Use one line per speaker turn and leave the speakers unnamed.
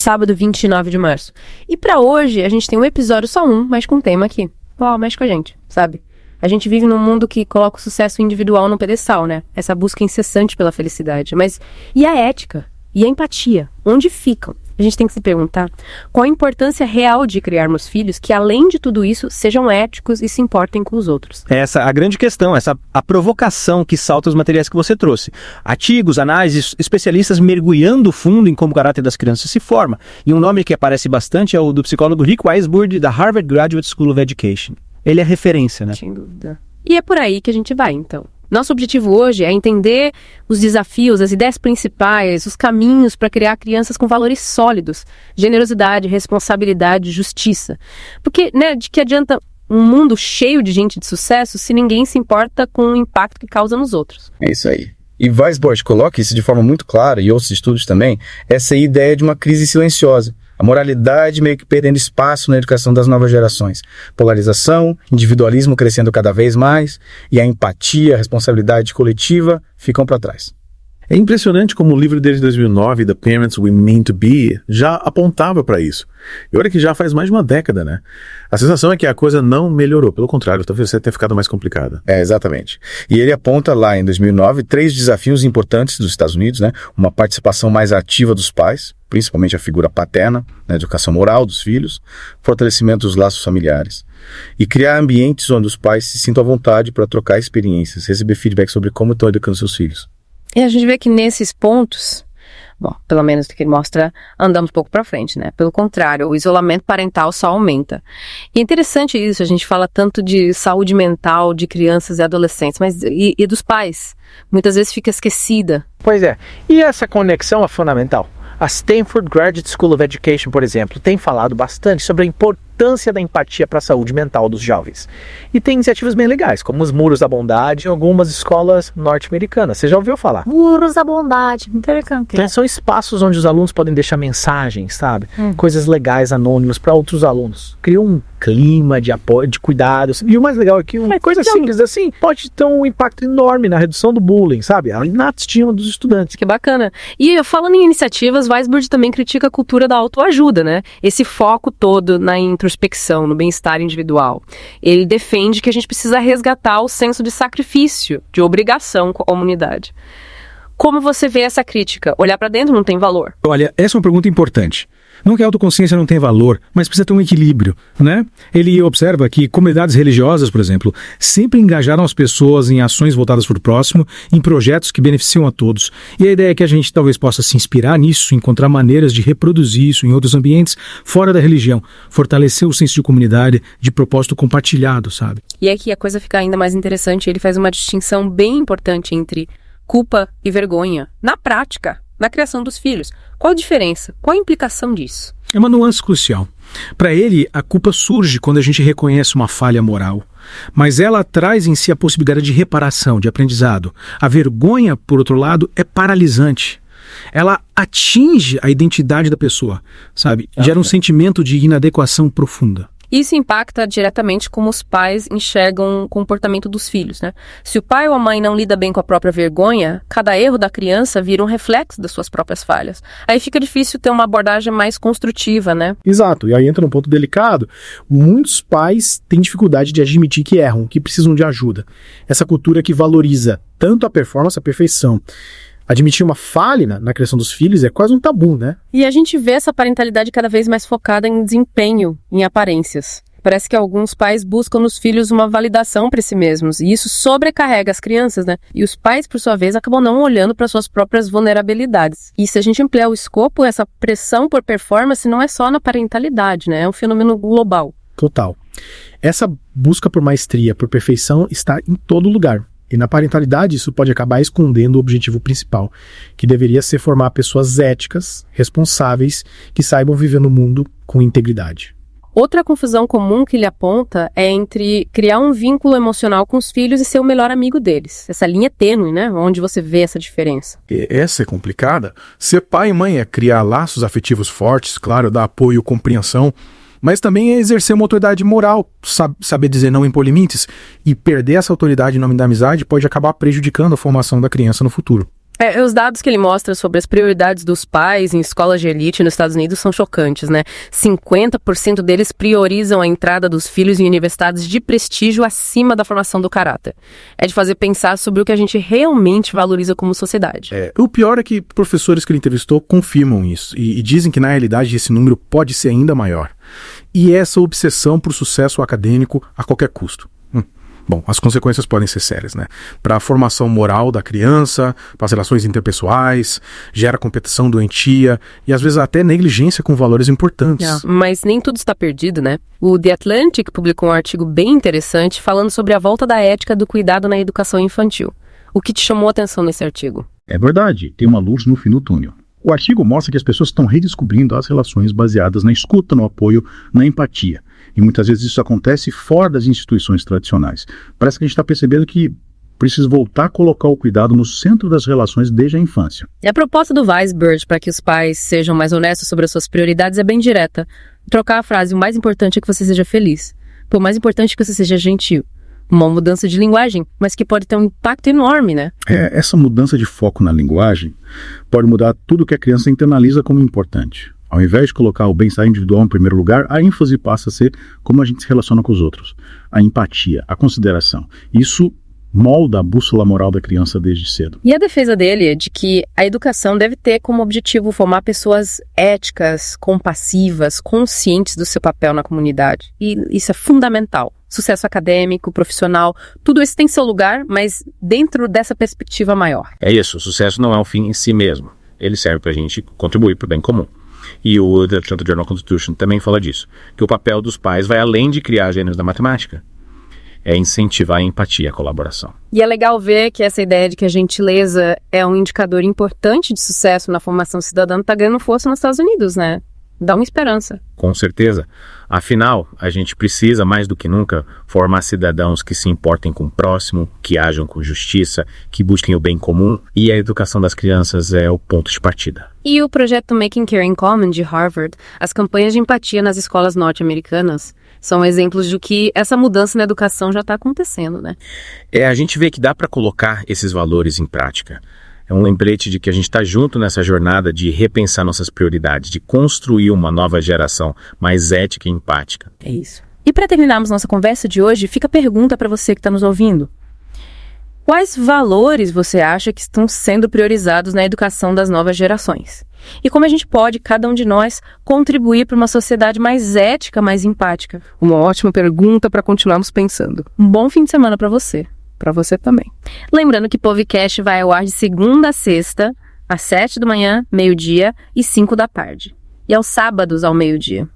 Sábado 29 de março. E pra hoje, a gente tem um episódio só mas com um tema aqui. Mexe com a gente, sabe? A gente vive num mundo que coloca o sucesso individual no pedestal, né? Essa busca incessante pela felicidade. Mas e a ética? E a empatia? Onde ficam? A gente tem que se perguntar qual a importância real de criarmos filhos que, além de tudo isso, sejam éticos e se importem com os outros.
Essa é a grande questão, a provocação que salta os materiais que você trouxe. Artigos, análises, especialistas mergulhando fundo em como o caráter das crianças se forma. E um nome que aparece bastante é o do psicólogo Rick Weisburd, da Harvard Graduate School of Education. Ele é referência, né?
Sem dúvida. E é por aí que a gente vai, então. Nosso objetivo hoje é entender os desafios, as ideias principais, os caminhos para criar crianças com valores sólidos, generosidade, responsabilidade, justiça. Porque, né, de que adianta um mundo cheio de gente de sucesso se ninguém se importa com o impacto que causa nos outros?
É isso aí. E Weisburd coloca isso de forma muito clara, e outros estudos também, essa ideia de uma crise silenciosa. A moralidade meio que perdendo espaço na educação das novas gerações. Polarização, individualismo crescendo cada vez mais, e a empatia, a responsabilidade coletiva ficam para trás.
É impressionante como o livro desde 2009, The Parents We Mean to Be, já apontava para isso. E olha que já faz mais de uma década, né? A sensação é que a coisa não melhorou, pelo contrário, talvez até tenha ficado mais complicada.
Exatamente. E ele aponta lá em 2009 3 desafios importantes dos Estados Unidos, né? Uma participação mais ativa dos pais, principalmente a figura paterna, na educação moral dos filhos, fortalecimento dos laços familiares, e criar ambientes onde os pais se sintam à vontade para trocar experiências, receber feedback sobre como estão educando seus filhos.
E a gente vê que nesses pontos, bom, pelo menos do que ele mostra, andamos um pouco para frente, né? Pelo contrário, o isolamento parental só aumenta. E é interessante isso, a gente fala tanto de saúde mental de crianças e adolescentes, mas e dos pais? Muitas vezes fica esquecida.
Pois é, e essa conexão é fundamental. A Stanford Graduate School of Education, por exemplo, tem falado bastante sobre a importância da empatia para a saúde mental dos jovens. E tem iniciativas bem legais, como os Muros da Bondade em algumas escolas norte-americanas. Você já ouviu falar?
Muros da Bondade, interessante.
Então, são espaços onde os alunos podem deixar mensagens, sabe? Coisas legais, anônimas para outros alunos. Cria um clima de apoio, de cuidados. E o mais legal é que uma coisa simples assim pode ter um impacto enorme na redução do bullying, sabe? Na autoestima dos estudantes.
Que bacana. E falando em iniciativas, Weisburd também critica a cultura da autoajuda, né? Esse foco todo na introspecção, no bem-estar individual. Ele defende que a gente precisa resgatar o senso de sacrifício, de obrigação com a comunidade. Como você vê essa crítica? Olhar para dentro não tem valor?
Olha, essa é uma pergunta importante. Não que a autoconsciência não tenha valor, mas precisa ter um equilíbrio, né? Ele observa que comunidades religiosas, por exemplo, sempre engajaram as pessoas em ações voltadas para o próximo, em projetos que beneficiam a todos. E a ideia é que a gente talvez possa se inspirar nisso, encontrar maneiras de reproduzir isso em outros ambientes fora da religião, fortalecer o senso de comunidade, de propósito compartilhado, sabe?
E é que a coisa fica ainda mais interessante, ele faz uma distinção bem importante entre culpa e vergonha, na prática, na criação dos filhos. Qual a diferença? Qual a implicação disso?
É uma nuance crucial. Para ele, a culpa surge quando a gente reconhece uma falha moral. Mas ela traz em si a possibilidade de reparação, de aprendizado. A vergonha, por outro lado, é paralisante. Ela atinge a identidade da pessoa, sabe? Gera um sentimento de inadequação profunda.
Isso impacta diretamente como os pais enxergam o comportamento dos filhos, né? Se o pai ou a mãe não lida bem com a própria vergonha, cada erro da criança vira um reflexo das suas próprias falhas. Aí fica difícil ter uma abordagem mais construtiva, né?
Exato, e aí entra num ponto delicado. Muitos pais têm dificuldade de admitir que erram, que precisam de ajuda. Essa cultura que valoriza tanto a performance, a perfeição. Admitir uma falha na criação dos filhos é quase um tabu, né?
E a gente vê essa parentalidade cada vez mais focada em desempenho, em aparências. Parece que alguns pais buscam nos filhos uma validação para si mesmos, e isso sobrecarrega as crianças, né? E os pais, por sua vez, acabam não olhando para suas próprias vulnerabilidades. E se a gente ampliar o escopo, essa pressão por performance não é só na parentalidade, né? É um fenômeno global.
Total. Essa busca por maestria, por perfeição, está em todo lugar. E na parentalidade isso pode acabar escondendo o objetivo principal, que deveria ser formar pessoas éticas, responsáveis, que saibam viver no mundo com integridade.
Outra confusão comum que ele aponta é entre criar um vínculo emocional com os filhos e ser o melhor amigo deles. Essa linha tênue, né? Onde você vê essa diferença.
Essa é complicada. Ser pai e mãe é criar laços afetivos fortes, claro, dar apoio, compreensão, mas também é exercer uma autoridade moral, saber dizer não impor limites, e perder essa autoridade em nome da amizade pode acabar prejudicando a formação da criança no futuro.
Os dados que ele mostra sobre as prioridades dos pais em escolas de elite nos Estados Unidos são chocantes, né? 50% deles priorizam a entrada dos filhos em universidades de prestígio acima da formação do caráter. É de fazer pensar sobre o que a gente realmente valoriza como sociedade.
O pior é que professores que ele entrevistou confirmam isso e dizem que na realidade esse número pode ser ainda maior. E essa obsessão por sucesso acadêmico a qualquer custo. Bom, as consequências podem ser sérias, né? Para a formação moral da criança, para as relações interpessoais, gera competição doentia e às vezes até negligência com valores importantes.
Mas nem tudo está perdido, né? O The Atlantic publicou um artigo bem interessante falando sobre a volta da ética do cuidado na educação infantil. O que te chamou a atenção nesse artigo?
É verdade, tem uma luz no fim do túnel. O artigo mostra que as pessoas estão redescobrindo as relações baseadas na escuta, no apoio, na empatia. E muitas vezes isso acontece fora das instituições tradicionais. Parece que a gente está percebendo que precisa voltar a colocar o cuidado no centro das relações desde a infância.
E a proposta do Weisbord para que os pais sejam mais honestos sobre as suas prioridades é bem direta. Trocar a frase, o mais importante é que você seja feliz, por mais importante que você seja gentil. Uma mudança de linguagem, mas que pode ter um impacto enorme, né?
Essa mudança de foco na linguagem pode mudar tudo que a criança internaliza como importante. Ao invés de colocar o bem-estar individual em primeiro lugar, a ênfase passa a ser como a gente se relaciona com os outros. A empatia, a consideração. Isso molda a bússola moral da criança desde cedo.
E a defesa dele é de que a educação deve ter como objetivo formar pessoas éticas, compassivas, conscientes do seu papel na comunidade. E isso é fundamental. Sucesso acadêmico, profissional, tudo isso tem seu lugar, mas dentro dessa perspectiva maior.
É isso, o sucesso não é um fim em si mesmo. Ele serve para a gente contribuir para o bem comum. E o The Atlanta Journal-Constitution também fala disso, que o papel dos pais vai além de criar gênios da matemática. É incentivar a empatia e a colaboração.
E é legal ver que essa ideia de que a gentileza é um indicador importante de sucesso na formação cidadã está ganhando força nos Estados Unidos, né? Dá uma esperança.
Com certeza. Afinal, a gente precisa, mais do que nunca, formar cidadãos que se importem com o próximo, que ajam com justiça, que busquem o bem comum, e a educação das crianças é o ponto de partida.
E o projeto Making Caring Common de Harvard, as campanhas de empatia nas escolas norte-americanas, são exemplos de que essa mudança na educação já está acontecendo, né?
A gente vê que dá para colocar esses valores em prática. É um lembrete de que a gente está junto nessa jornada de repensar nossas prioridades, de construir uma nova geração mais ética e empática.
É isso. E para terminarmos nossa conversa de hoje, fica a pergunta para você que está nos ouvindo. Quais valores você acha que estão sendo priorizados na educação das novas gerações? E como a gente pode, cada um de nós, contribuir para uma sociedade mais ética, mais empática? Uma ótima pergunta para continuarmos pensando. Um bom fim de semana para você. Para você também. Lembrando que o Povecast vai ao ar de segunda a sexta, às 7 da manhã, meio-dia e 5 da tarde. E aos sábados ao meio-dia.